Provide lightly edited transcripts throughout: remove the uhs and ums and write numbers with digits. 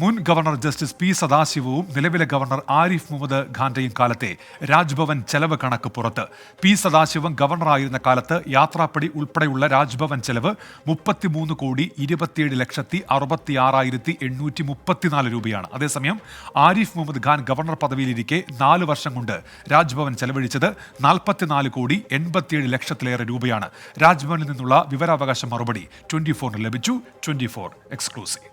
മുൻ governor justice P സദാശിവവും നിലവിലെ governor Arif Muhammad ഖാന്റെയും കാലത്തെ രാജ്ഭവൻ ചെലവ് കണക്ക് പുറത്ത്. പി സദാശിവം ഗവർണറായിരുന്ന കാലത്ത് യാത്രാപ്പടി ഉൾപ്പെടെയുള്ള രാജ്ഭവൻ ചെലവ് 33,27,66,834 രൂപയാണ്. അതേസമയം ആരിഫ് മുഹമ്മദ് ഖാൻ ഗവർണർ പദവിയിലിരിക്കെ 4 വർഷം കൊണ്ട് രാജ്ഭവൻ ചെലവഴിച്ചത് 44,87,00,000 രൂപയാണ്. രാജ്ഭവനിൽ നിന്നുള്ള വിവരാവകാശ മറുപടി 24 ലഭിച്ചു. 24 എക്സ്ക്ലൂസീവ്.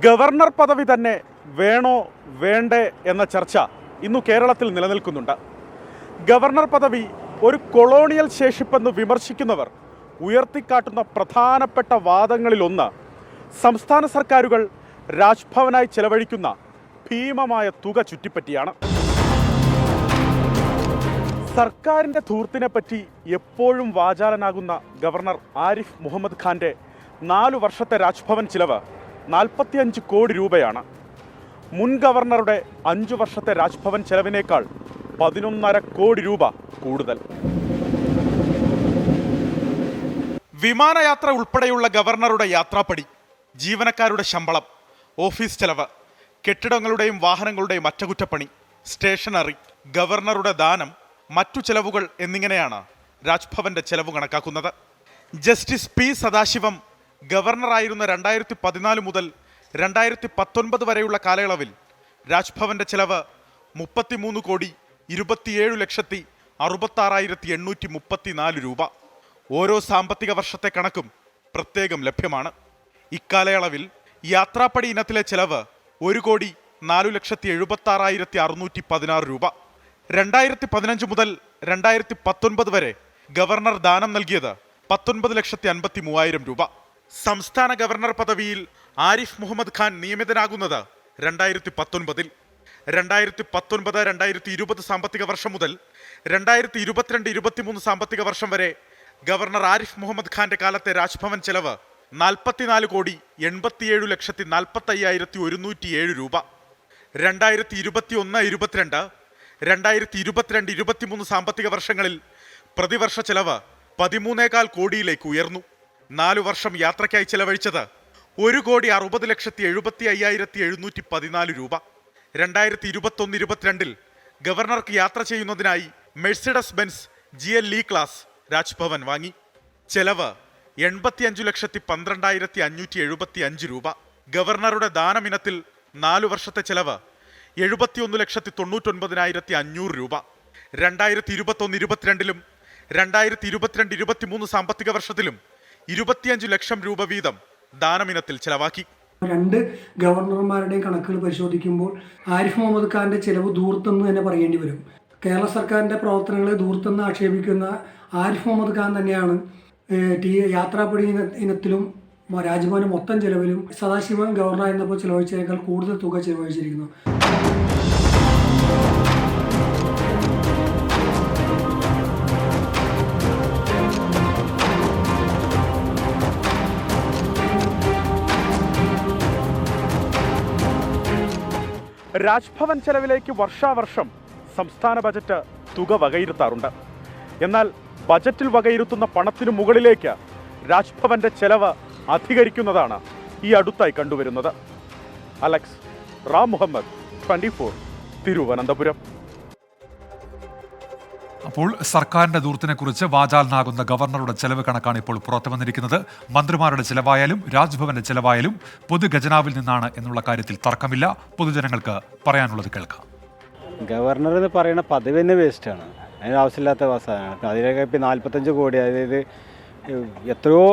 ഗവർണർ പദവി തന്നെ വേണോ വേണ്ടേ എന്ന ചർച്ച ഇന്നു കേരളത്തിൽ നിലനിൽക്കുന്നുണ്ട്. ഗവർണർ പദവി ഒരു കൊളോണിയൽ ശേഷിപ്പെന്ന് വിമർശിക്കുന്നവർ ഉയർത്തിക്കാട്ടുന്ന പ്രധാനപ്പെട്ട വാദങ്ങളിലൊന്ന് സംസ്ഥാന സർക്കാരുകൾ രാജ്ഭവനായി ചെലവഴിക്കുന്ന ഭീമമായ തുക ചുറ്റിപ്പറ്റിയാണ്. സർക്കാരിൻ്റെ ധൂർത്തിനെ പറ്റി എപ്പോഴും വാചാലനാകുന്ന ഗവർണർ ആരിഫ് മുഹമ്മദ് ഖാൻ്റെ 4 വർഷത്തെ രാജ്ഭവൻ ചിലവ് 45 കോടി രൂപയാണ്. മുൻ ഗവർണറുടെ 5 വർഷത്തെ രാജ്ഭവൻ ചെലവിനേക്കാൾ 11.5 കോടി രൂപ കൂടുതൽ. വിമാനയാത്ര ഉൾപ്പെടെയുള്ള ഗവർണറുടെ യാത്രാപ്പടി, ജീവനക്കാരുടെ ശമ്പളം, ഓഫീസ് ചെലവ്, കെട്ടിടങ്ങളുടെയും വാഹനങ്ങളുടെയും അറ്റകുറ്റപ്പണി, സ്റ്റേഷനറി, ഗവർണറുടെ ദാനം, മറ്റു ചെലവുകൾ എന്നിങ്ങനെയാണ് രാജ്ഭവന്റെ ചെലവ് കണക്കാക്കുന്നത്. ജസ്റ്റിസ് പി സദാശിവം ഗവർണറായിരുന്ന 2014 മുതൽ 2019 വരെയുള്ള കാലയളവിൽ രാജ്ഭവന്റെ ചെലവ് 33,27,66,834 രൂപ. ഓരോ സാമ്പത്തിക വർഷത്തെ കണക്കും പ്രത്യേകം ലഭ്യമാണ്. ഇക്കാലയളവിൽ യാത്രാപ്പടി ഇനത്തിലെ ചെലവ് 1,04,76,616 രൂപ. 2015 മുതൽ 2019 വരെ ഗവർണർ ദാനം നൽകിയത് 19,53,000 രൂപ. സംസ്ഥാന ഗവർണർ പദവിയിൽ ആരിഫ് മുഹമ്മദ് ഖാൻ നിയമിതനാകുന്നത് 2019. 2019-2020 സാമ്പത്തിക വർഷം മുതൽ 2022-23 സാമ്പത്തിക വർഷം വരെ ഗവർണർ ആരിഫ് മുഹമ്മദ് ഖാന്റെ കാലത്തെ രാജ്ഭവൻ ചെലവ് 44,87,45,107 രൂപ. 2021-22, 2022-23 സാമ്പത്തിക വർഷങ്ങളിൽ പ്രതിവർഷ ചെലവ് 13.25 കോടിയിലേക്ക് ഉയർന്നു. 4 വർഷം യാത്രയ്ക്കായി ചെലവഴിച്ചത് 1,60,75,714 രൂപ. 2021-22 ഗവർണർക്ക് യാത്ര ചെയ്യുന്നതിനായി Mercedes Benz GL E class Raj Bhavan വാങ്ങി. ചെലവ് 85,12,575 രൂപ. ഗവർണറുടെ ദാനമിനത്തിൽ 4 വർഷത്തെ ചെലവ് 71,99,500 രൂപ. 2021-22 2022-23 സാമ്പത്തിക വർഷത്തിലും 25 ലക്ഷം രൂപ വീതം ദാനമിനത്തിൽ ചെലവാക്കി. 2 ഗവർണർമാരുടെയും കണക്കുകൾ പരിശോധിക്കുമ്പോൾ ആരിഫ് മുഹമ്മദ് ഖാന്റെ ചെലവ് ധൂർത്തെന്ന് തന്നെ പറയേണ്ടി വരും. കേരള സർക്കാരിൻ്റെ പ്രവർത്തനങ്ങളെ ധൂർത്തെന്ന് ആക്ഷേപിക്കുന്ന ആരിഫ് മുഹമ്മദ് ഖാൻ തന്നെയാണ് യാത്രാപ്പടി ഇനത്തിലും രാജ്ഭവന്റെ മൊത്തം ചെലവിലും സദാശിവൻ ഗവർണറായിരുന്നപ്പോൾ ചെലവഴിച്ചതിനേക്കാൾ കൂടുതൽ തുക ചെലവഴിച്ചിരിക്കുന്നു. രാജ്ഭവൻ ചെലവിലേക്ക് വർഷാവർഷം സംസ്ഥാന ബജറ്റ് തുക വകയിരുത്താറുണ്ട്. എന്നാൽ ബജറ്റിൽ വകയിരുത്തുന്ന പണത്തിനു മുകളിലേക്ക് രാജ്ഭവന്റെ ചെലവ് അധികരിക്കുന്നതാണ് ഈ അടുത്തായി കണ്ടുവരുന്നത്. അലക്സ് റാം മുഹമ്മദ്, 24, തിരുവനന്തപുരം. അപ്പോൾ സർക്കാരിന്റെ ദൂർത്തിനെക്കുറിച്ച് വാചാലനാകുന്ന ഗവർണറുടെ ചെലവ് കണക്കാണ് ഇപ്പോൾ പുറത്തു വന്നിരിക്കുന്നത്. മന്ത്രിമാരുടെ ചെലവായാലും രാജ്ഭവന്റെ ചെലവായാലും പൊതുഖജനാവിൽ നിന്നാണ് എന്നുള്ള കാര്യത്തിൽ തർക്കമില്ല. പൊതുജനങ്ങൾക്ക് പറയാനുള്ളത് കേൾക്കാം. ഗവർണർ എന്ന് പറയുന്ന പദവി തന്നെ വേസ്റ്റാണ്. അതിന് ആവശ്യമില്ലാത്ത സാധനമാണ്. അതിലേക്ക് ഇപ്പം 45 കോടി, അതായത് എത്രയോ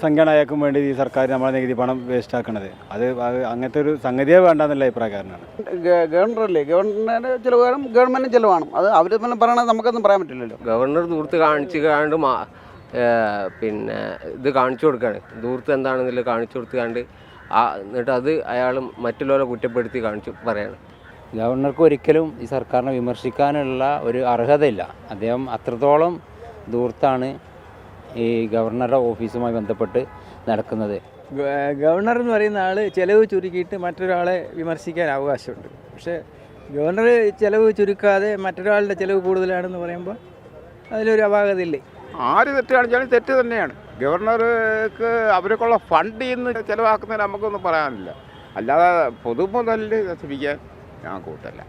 സംഖ്യയാണ് അയക്കും വേണ്ടി ഈ സർക്കാർ നമ്മളെ നികുതി പണം വേസ്റ്റ് ആക്കണത്. അത് അങ്ങനത്തെ ഒരു സംഗതിയെ വേണ്ടെന്നുള്ള അഭിപ്രായക്കാരനാണ്. ഗവർണറല്ലേ, ഗവർണറുടെ ചിലവ് വേണം, ഗവൺമെൻറ്റിന് ചിലവാണ്. അത് അവർ പറയണത് നമുക്കൊന്നും പറയാൻ പറ്റില്ലല്ലോ. ഗവർണർ ദൂർത്ത് കാണിച്ച് കണ്ട് പിന്നെ ഇത് കാണിച്ചു കൊടുക്കുകയാണ്. ദൂർത്ത് എന്താണെന്നില്ല കാണിച്ചു കൊടുത്തുകൊണ്ട് എന്നിട്ട് അത് അയാൾ മറ്റുള്ളവരെ കുറ്റപ്പെടുത്തി കാണിച്ചു പറയാണ്. ഗവർണർക്ക് ഒരിക്കലും ഈ സർക്കാരിനെ വിമർശിക്കാനുള്ള ഒരു അർഹതയില്ല. അദ്ദേഹം അത്രത്തോളം ദൂർത്താണ് ഈ ഗവർണറുടെ ഓഫീസുമായി ബന്ധപ്പെട്ട് നടക്കുന്നത്. ഗവർണർ എന്ന് പറയുന്ന ആൾ ചിലവ് ചുരുക്കിയിട്ട് മറ്റൊരാളെ വിമർശിക്കാൻ അവകാശമുണ്ട്. പക്ഷേ ഗവർണർ ചിലവ് ചുരുക്കാതെ മറ്റൊരാളുടെ ചിലവ് കൂടുതലാണെന്ന് പറയുമ്പോൾ അതിലൊരു അപാകതയില്ലേ? ആര് തെറ്റ് കാണിച്ചാലും തെറ്റ് തന്നെയാണ്. ഗവർണർക്ക് അവർക്കുള്ള ഫണ്ട് ഇന്ന് ചിലവാക്കുന്നതിന് നമുക്കൊന്നും പറയാനില്ല. അല്ലാതെ പൊതുമുതലിൽ നശിപ്പിക്കാൻ ഞാൻ കൂട്ടല്ല.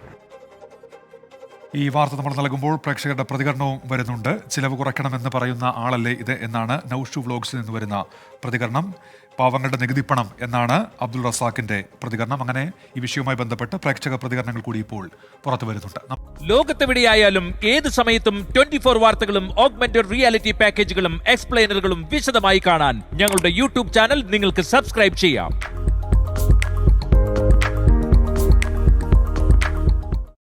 ഈ വാർത്ത നമ്മൾ നൽകുമ്പോൾ പ്രേക്ഷകരുടെ പ്രതികരണവും വരുന്നുണ്ട്. ചിലവ് കുറയ്ക്കണമെന്ന് പറയുന്ന ആളല്ലേ ഇത് എന്നാണ് നൌഷു വ്ലോഗ്സിൽ നിന്ന് വരുന്ന പ്രതികരണം. പാവങ്ങളുടെ നികുതിപ്പണം എന്നാണ് അബ്ദുൾ റസാഖിന്റെ പ്രതികരണം. അങ്ങനെ ഈ വിഷയവുമായി ബന്ധപ്പെട്ട് പ്രേക്ഷക പ്രതികരണങ്ങൾ കൂടി ഇപ്പോൾ പുറത്തു വരുന്നുണ്ട്. ലോകത്തെവിടെയായാലും ഏത് സമയത്തും 24 വാർത്തകളും ഓഗ്മെന്റഡ് റിയാലിറ്റി പാക്കേജുകളും എക്സ്പ്ലെയിനറുകളും വിശദമായി കാണാൻ ഞങ്ങളുടെ യൂട്യൂബ് ചാനൽ നിങ്ങൾക്ക് സബ്സ്ക്രൈബ് ചെയ്യാം.